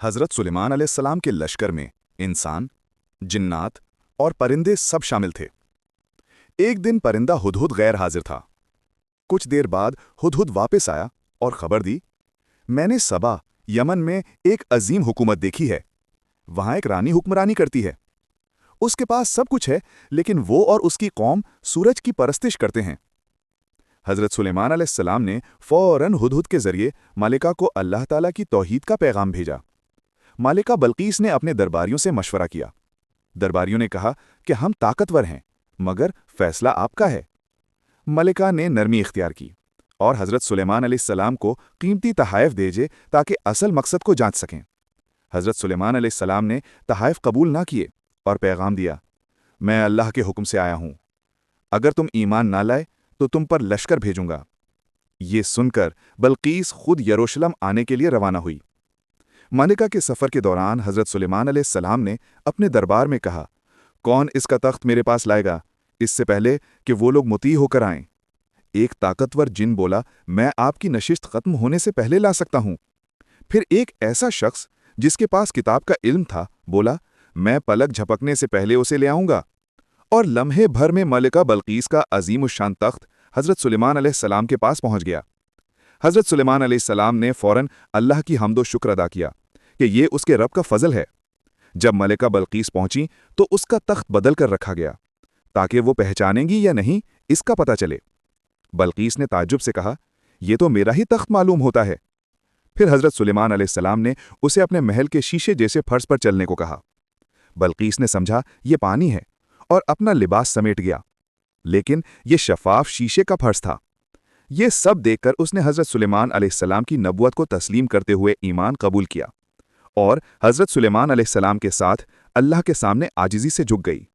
हज़रत सुलेमान अलैहिस्सलाम के लश्कर में इंसान, जिन्नात और परिंदे सब शामिल थे। एक दिन परिंदा हुदहुद गैर हाजिर था। कुछ देर बाद हुदहुद वापस आया और खबर दी, मैंने सबा, यमन में एक अजीम हुकूमत देखी है। वहाँ एक रानी हुक्मरानी करती है। उसके पास सब कुछ है, लेकिन वो और उसकी कौम सूरज की परस्तिश करते हैं। हज़रत सुलेमान अलैहिस्सलाम ने फ़ौरन हुदहुद के ज़रिए मालिका को अल्लाह ताला की तौहीद का पैगाम भेजा। मालिका बल्कीस ने अपने दरबारियों से मशवरा किया। दरबारियों ने कहा कि हम ताकतवर हैं, मगर फैसला आपका है। मलिका ने नरमी इख्तियार की और हज़रत सुलेमान अलैहिस्सलाम को कीमती तहाइफ भेजे ताकि असल मकसद को जांच सकें। हज़रत सुलेमान अलैहिस्सलाम ने तहाइफ कबूल ना किए और पैगाम दिया, मैं अल्लाह के हुक्म से आया हूँ। अगर तुम ईमान ना लाए तो तुम पर लश्कर भेजूंगा। ये सुनकर बल्कीस खुद यरूशलेम आने के लिए रवाना हुई। मलिका के सफ़र के दौरान हज़रत सुलेमान अलैहिस्सलाम ने अपने दरबार में कहा, कौन इसका तख्त मेरे पास लाएगा, इससे पहले कि वो लोग मुती होकर आएं। एक ताकतवर जिन बोला, मैं आपकी नशिस्त ख़त्म होने से पहले ला सकता हूँ। फिर एक ऐसा शख्स जिसके पास किताब का इल्म था बोला, मैं पलक झपकने से पहले उसे ले आऊँगा। और लम्हे भर में मलिका बल्कीस का अजीमुश्शान तख्त हज़रत सुलेमान अलैहिस्सलाम के पास पहुँच गया। हज़रत सुलेमान अलैहिस्सलाम ने फ़ौरन अल्लाह की हम्दो शुक्र अदा किया कि ये उसके रब का फ़ज़ल है। जब मलिका बल्कीस पहुंची तो उसका तख्त बदल कर रखा गया ताकि वो पहचानेंगी या नहीं इसका पता चले। बल्कीस ने ताज्जुब से कहा, ये तो मेरा ही तख्त मालूम होता है। फिर हज़रत सुलेमान अलैहिस्सलाम ने उसे अपने महल के शीशे जैसे फर्श पर चलने को कहा। बल्कीस ने समझा ये पानी है और अपना लिबास समेट गया, लेकिन ये शफाफ शीशे का फर्श था। ये सब देखकर उसने हज़रत सुलेमान अलैहिस्सलाम की नबुवत को तस्लीम करते हुए ईमान कबूल किया और हज़रत सुलेमान अलैहिस्सलाम के साथ अल्लाह के सामने आजिज़ी से झुक गई।